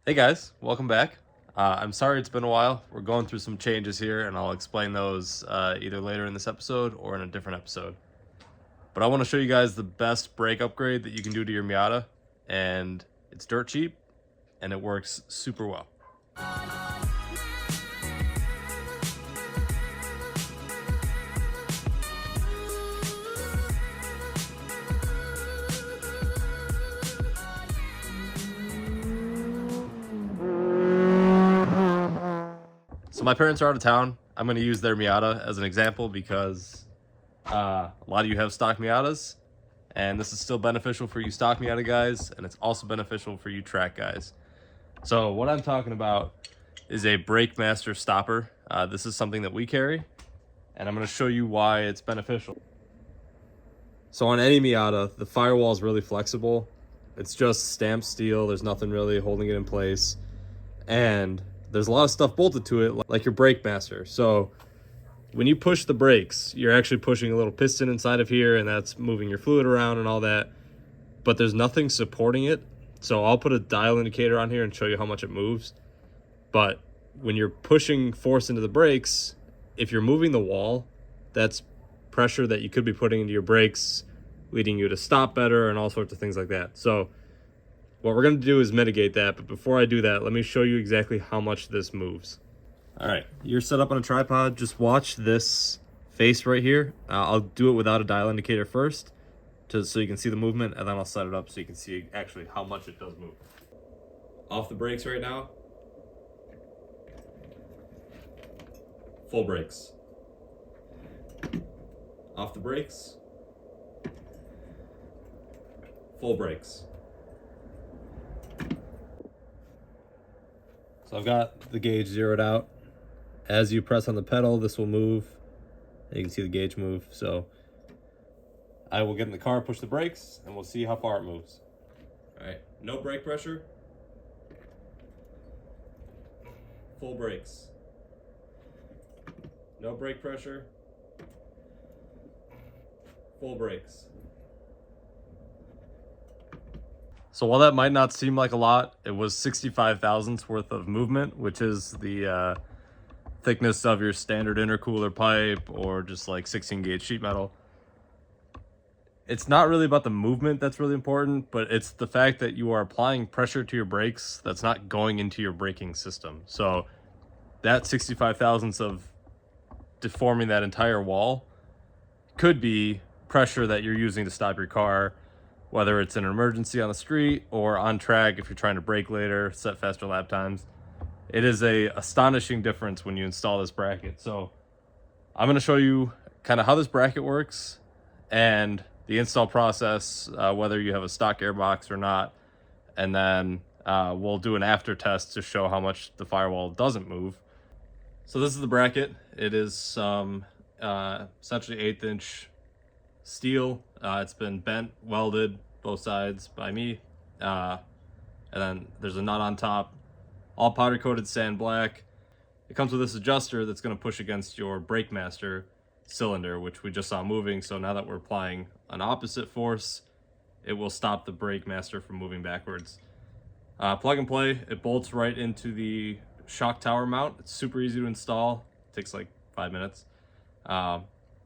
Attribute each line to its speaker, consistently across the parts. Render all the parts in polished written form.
Speaker 1: Hey guys, welcome back. I'm sorry it's been a while. We're going through some changes here, and I'll explain those either later in this episode or in a different episode. But I want to show you guys the best brake upgrade that you can do to your Miata, and it's dirt cheap, and it works super well. So my parents are out of town. I'm going to use their Miata as an example because a lot of you have stock Miatas, and this is still beneficial for you stock Miata guys, and it's also beneficial for you track guys. So what I'm talking about is a Brake Master stopper. This is something that we carry, and I'm going to show you why it's beneficial. So on any Miata, the firewall is really flexible. It's just stamped steel. There's nothing really holding it in place. And there's a lot of stuff bolted to it, like your Brake Master. So when you push the brakes, you're actually pushing a little piston inside of here, and that's moving your fluid around and all that. But there's nothing supporting it. So I'll put a dial indicator on here and show you how much it moves. But when you're pushing force into the brakes, if you're moving the wall, that's pressure that you could be putting into your brakes, leading you to stop better and all sorts of things like that. So what we're going to do is mitigate that. But before I do that, let me show you exactly how much this moves. All right, you're set up on a tripod. Just watch this face right here. I'll do it without a dial indicator first, so you can see the movement, and then I'll set it up so you can see actually how much it does move. Off the brakes right now. Full brakes. Off the brakes. Full brakes. So I've got the gauge zeroed out. As you press on the pedal, this will move. And you can see the gauge move. So I will get in the car, push the brakes, and we'll see how far it moves. All right, no brake pressure. Full brakes. No brake pressure. Full brakes. So while that might not seem like a lot, it was 65 thousandths worth of movement, which is the thickness of your standard intercooler pipe or just like 16 gauge sheet metal. It's not really about the movement that's really important, but it's the fact that you are applying pressure to your brakes that's not going into your braking system. So that 65 thousandths of deforming that entire wall could be pressure that you're using to stop your car, whether it's an emergency on the street or on track if you're trying to brake later, set faster lap times. It is a astonishing difference when you install this bracket. So I'm going to show you kind of how this bracket works and the install process, whether you have a stock airbox or not. And then we'll do an after test to show how much the firewall doesn't move. So this is the bracket. It is some essentially 1/8 inch steel. It's been bent, welded both sides by me. And then there's a nut on top, all powder coated sand black. It comes with this adjuster that's going to push against your Brake Master cylinder, which we just saw moving. So now that we're applying an opposite force, it will stop the Brake Master from moving backwards. Plug and play. It bolts right into the shock tower mount. It's super easy to install. It takes like 5 minutes.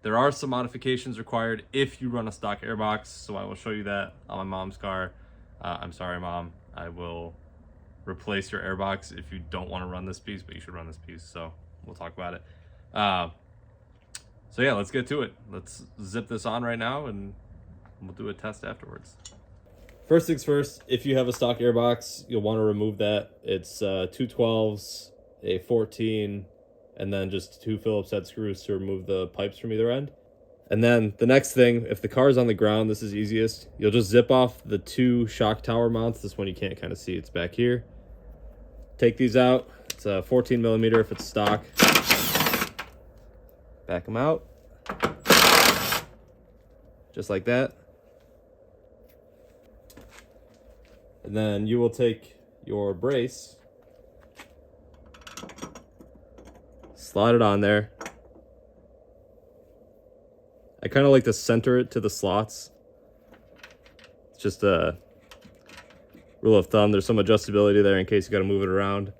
Speaker 1: There are some modifications required if you run a stock airbox, so I will show you that on my mom's car. I'm sorry, Mom. I will replace your airbox if you don't want to run this piece, but you should run this piece, so we'll talk about it. So yeah, let's get to it. Let's zip this on right now, and we'll do a test afterwards. First things first, if you have a stock airbox, you'll want to remove that. It's 2 12s, a 14, and then just 2 Phillips head screws to remove the pipes from either end. And then the next thing, if the car is on the ground, this is easiest. You'll just zip off the 2 shock tower mounts. This one you can't kind of see, it's back here. Take these out. It's a 14 millimeter if it's stock. Back them out. Just like that. And then you will take your brace, slide it on there. I kind of like to center it to the slots. It's just really rule of thumb, there's some adjustability there in case you got to move it around.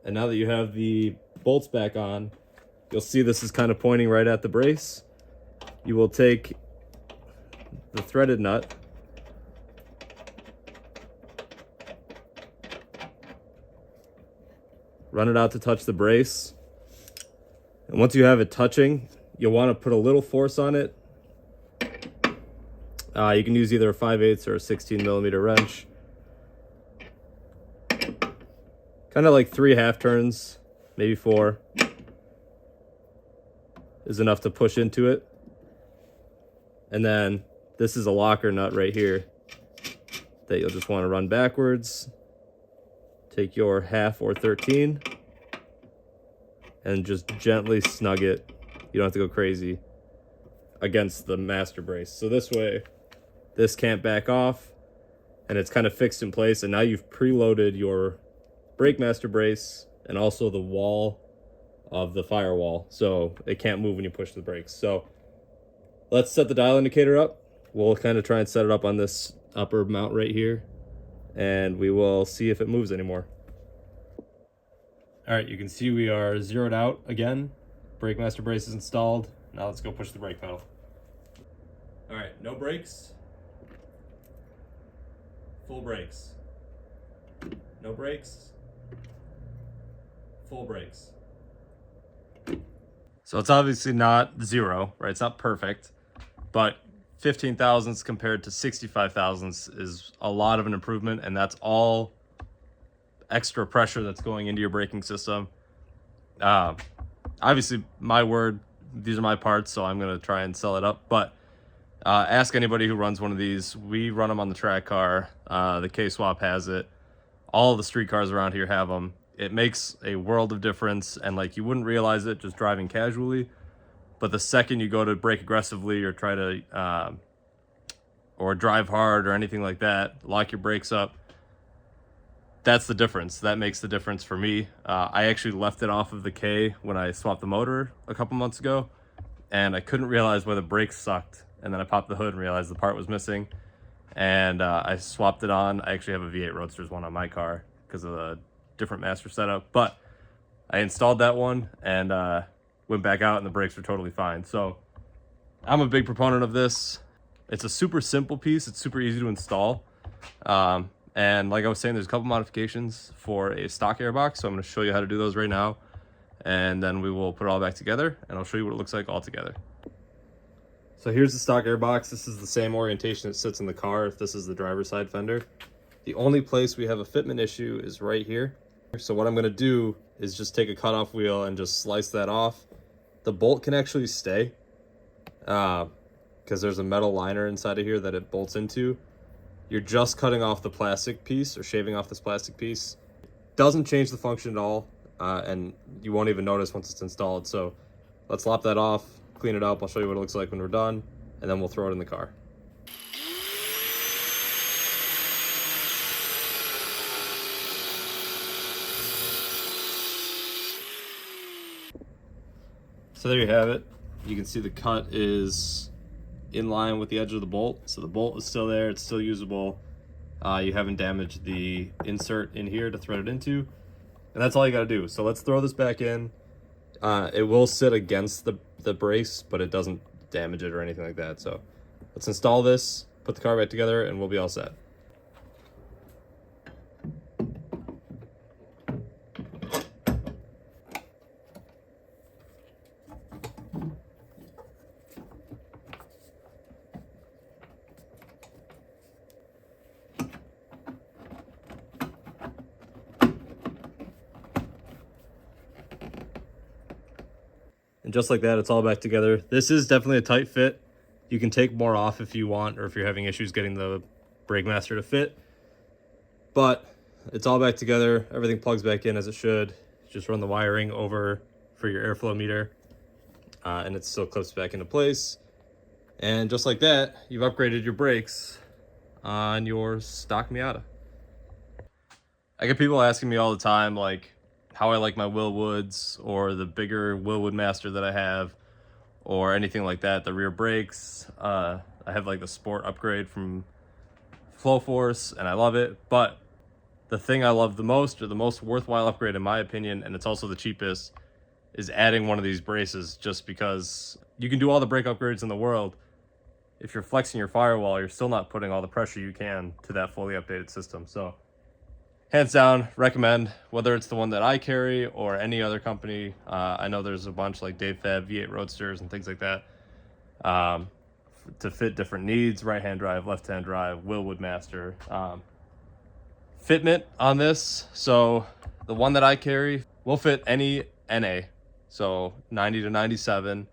Speaker 1: And now that you have the bolts back on, you'll see this is kind of pointing right at the brace. You will take the threaded nut, run it out to touch the brace. And once you have it touching, you'll want to put a little force on it. You can use either a 5/8 or a 16mm wrench. Kind of like 3 half turns, maybe 4, is enough to push into it. And then this is a locker nut right here that you'll just want to run backwards. Take your 1/2 or 13 and just gently snug it. You don't have to go crazy against the master brace. So this way, this can't back off and it's kind of fixed in place. And now you've preloaded your brake master brace and also the wall of the firewall, so it can't move when you push the brakes. So let's set the dial indicator up. We'll kind of try and set it up on this upper mount right here, and we will see if it moves anymore. All right, you can see we are zeroed out again. Brake master brace is installed. Now let's go push the brake pedal. All right, no brakes. Full brakes. No brakes. Full brakes. So it's obviously not 0, right? It's not perfect, but 15 thousandths compared to 65 thousandths is a lot of an improvement, and that's all extra pressure that's going into your braking system. Obviously, my word, these are my parts, so I'm going to try and sell it up, but ask anybody who runs one of these. We run them on the track car. The K-Swap has it. All of the street cars around here have them. It makes a world of difference, and like you wouldn't realize it just driving casually, but the second you go to brake aggressively or try to or drive hard or anything like that, lock your brakes up, that's the difference. That makes the difference for me. I actually left it off of the K when I swapped the motor a couple months ago, and I couldn't realize why the brakes sucked, and then I popped the hood and realized the part was missing, and I swapped it on. I actually have a V8 Roadsters one on my car because of the different master setup, but I installed that one and went back out and the brakes were totally fine. So I'm a big proponent of this. It's a super simple piece. It's super easy to install. And like I was saying, there's a couple modifications for a stock airbox. So I'm going to show you how to do those right now. And then we will put it all back together and I'll show you what it looks like all together. So here's the stock airbox. This is the same orientation that sits in the car if this is the driver's side fender. The only place we have a fitment issue is right here. So what I'm going to do is just take a cutoff wheel and just slice that off. The bolt can actually stay because there's a metal liner inside of here that it bolts into. You're just cutting off the plastic piece or shaving off this plastic piece. Doesn't change the function at all, and you won't even notice once it's installed. So let's lop that off, clean it up. I'll show you what it looks like when we're done, and then we'll throw it in the car. So there you have it. You can see the cut is in line with the edge of the bolt. So the bolt is still there, it's still usable. You haven't damaged the insert in here to thread it into. And that's all you gotta do. So let's throw this back in. It will sit against the brace, but it doesn't damage it or anything like that. So let's install this, put the car back together, and we'll be all set. And just like that, it's all back together. This is definitely a tight fit. You can take more off if you want, or if you're having issues getting the brake master to fit. But it's all back together. Everything plugs back in as it should. Just run the wiring over for your airflow meter. and it still clips back into place. And just like that, you've upgraded your brakes on your stock Miata. I get people asking me all the time, like, how I like my Willwoods or the bigger Willwood Master that I have or anything like that. The rear brakes, I have like the sport upgrade from Flow Force and I love it. But the thing I love the most, or the most worthwhile upgrade in my opinion, and it's also the cheapest, is adding one of these braces, just because you can do all the brake upgrades in the world. If you're flexing your firewall, you're still not putting all the pressure you can to that fully updated system. So hands down, recommend, whether it's the one that I carry or any other company. I know there's a bunch like Dave Fab, V8 Roadsters and things like that, to fit different needs, right-hand drive, left-hand drive, Willwood Master. Fitment on this, so the one that I carry will fit any NA, so 90 to 97,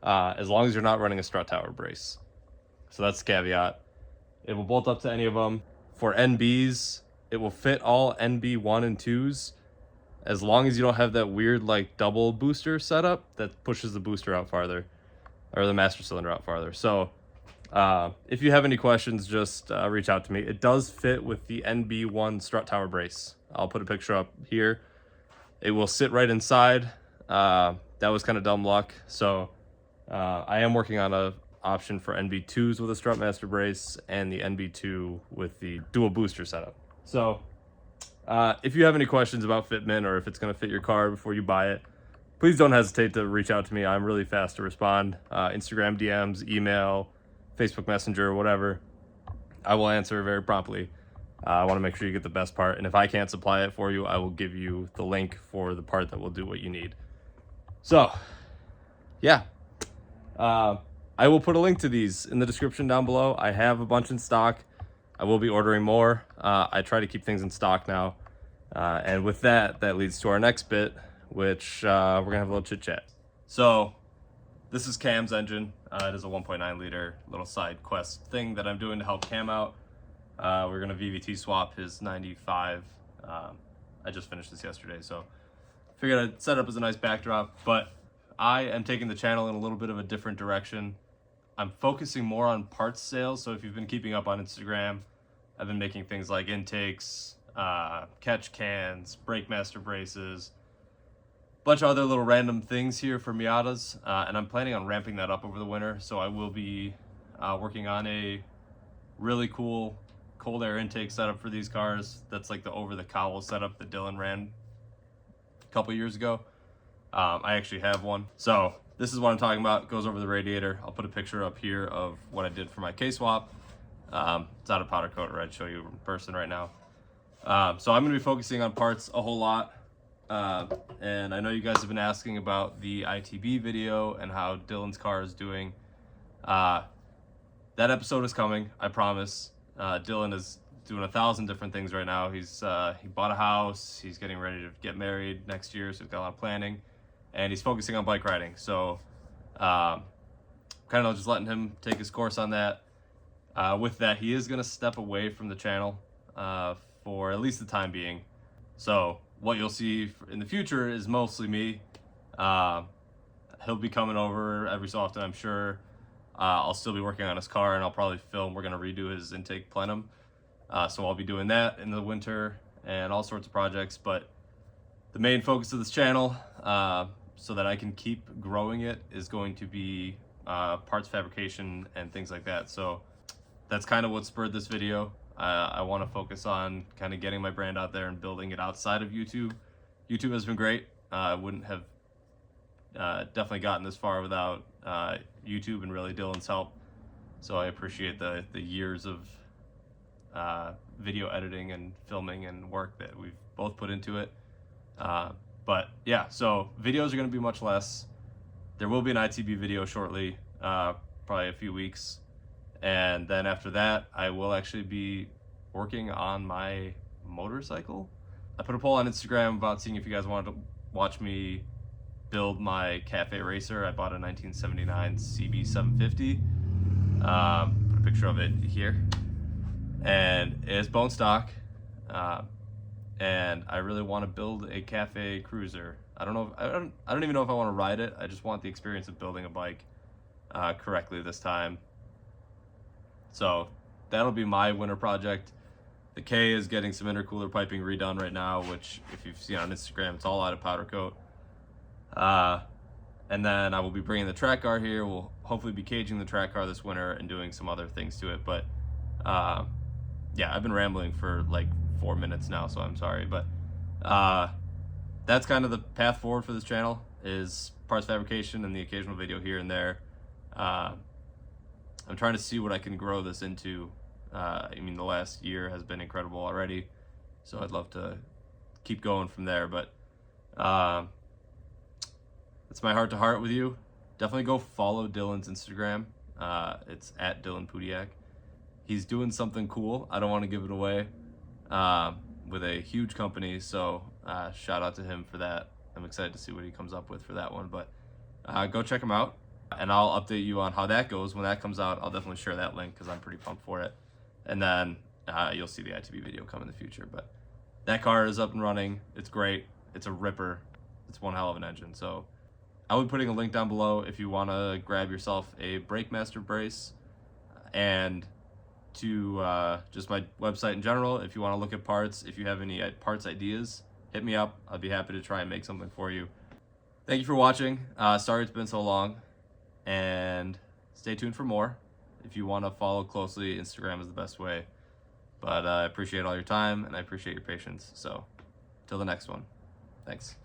Speaker 1: as long as you're not running a strut tower brace. So that's the caveat. It will bolt up to any of them. For NBs, it will fit all NB 1 and 2s, as long as you don't have that weird like double booster setup that pushes the booster out farther, or the master cylinder out farther. So if you have any questions, just reach out to me. It does fit with the NB1 strut tower brace. I'll put a picture up here. It will sit right inside. That was kind of dumb luck. So I am working on a option for NB2s with a strut master brace and the NB2 with the dual booster setup. So if you have any questions about fitment or if it's going to fit your car before you buy it, please don't hesitate to reach out to me. I'm really fast to respond. Instagram DMs, email, Facebook Messenger, whatever. I will answer very promptly. I want to make sure you get the best part. And if I can't supply it for you, I will give you the link for the part that will do what you need. So, yeah. I will put a link to these in the description down below. I have a bunch in stock. I will be ordering more. I try to keep things in stock now. And with that, that leads to our next bit, which we're going to have a little chit chat. So this is Cam's engine. It is a 1.9 liter little side quest thing that I'm doing to help Cam out. We're going to VVT swap his 95. I just finished this yesterday, so figured I'd set it up as a nice backdrop. But I am taking the channel in a little bit of a different direction. I'm focusing more on parts sales. So if you've been keeping up on Instagram, I've been making things like intakes, catch cans, brake master braces, bunch of other little random things here for Miatas, and I'm planning on ramping that up over the winter. So I will be working on a really cool cold air intake setup for these cars. That's like the over the cowl setup that Dylan ran a couple years ago. I actually have one. So this is what I'm talking about. It goes over the radiator. I'll put a picture up here of what I did for my K-swap. It's out of powder coat, or I'd show you in person right now. So I'm going to be focusing on parts a whole lot. And I know you guys have been asking about the ITB video and how Dylan's car is doing. That episode is coming, I promise. Dylan is doing 1,000 different things right now. He bought a house, he's getting ready to get married next year, so he's got a lot of planning, and he's focusing on bike riding. So kind of just letting him take his course on that. With that, he is going to step away from the channel for at least the time being. So what you'll see in the future is mostly me. He'll be coming over every so often, I'm sure. I'll still be working on his car, and I'll probably film. We're going to redo his intake plenum. So I'll be doing that in the winter and all sorts of projects. But the main focus of this channel, so that I can keep growing it, is going to be parts fabrication and things like that. So that's kind of what spurred this video. I want to focus on kind of getting my brand out there and building it outside of YouTube. YouTube has been great. I wouldn't have definitely gotten this far without YouTube and really Dylan's help. So I appreciate the years of video editing and filming and work that we've both put into it. But yeah, so videos are going to be much less. There will be an ITB video shortly, probably a few weeks. And then after that, I will actually be working on my motorcycle. I put a poll on Instagram about seeing if you guys wanted to watch me build my cafe racer. I bought a 1979 CB750. Put a picture of it here. And it's bone stock. And I really want to build a cafe cruiser I don't know. I don't even know if I want to ride it. I just want the experience of building a bike correctly this time. So that'll be my winter project. The K is getting some intercooler piping redone right now, which if you've seen on Instagram, it's all out of powder coat. And then I will be bringing the track car here. We'll hopefully be caging the track car this winter and doing some other things to it. But yeah, I've been rambling for like 4 minutes now, so I'm sorry. But that's kind of the path forward for this channel, is parts fabrication and the occasional video here and there. I'm trying to see what I can grow this into. I mean, the last year has been incredible already, so I'd love to keep going from there. But it's my heart to heart with you. Definitely go follow Dylan's Instagram. It's at Dylan Pudiak. He's doing something cool. I don't want to give it away, with a huge company. So shout out to him for that. I'm excited to see what he comes up with for that one. But go check him out, and I'll update you on how that goes when that comes out. I'll definitely share that link because I'm pretty pumped for it. And then you'll see the ITB video come in the future. But that car is up and running. It's great. It's a ripper. It's one hell of an engine. So I'll be putting a link down below if you want to grab yourself a BrakeMaster brace, and to just my website in general. If you want to look at parts, if you have any parts ideas, hit me up. I'd be happy to try and make something for you. Thank you for watching. Sorry it's been so long, and stay tuned for more. If you want to follow closely, Instagram is the best way. But I appreciate all your time, and I appreciate your patience. So till the next one, thanks.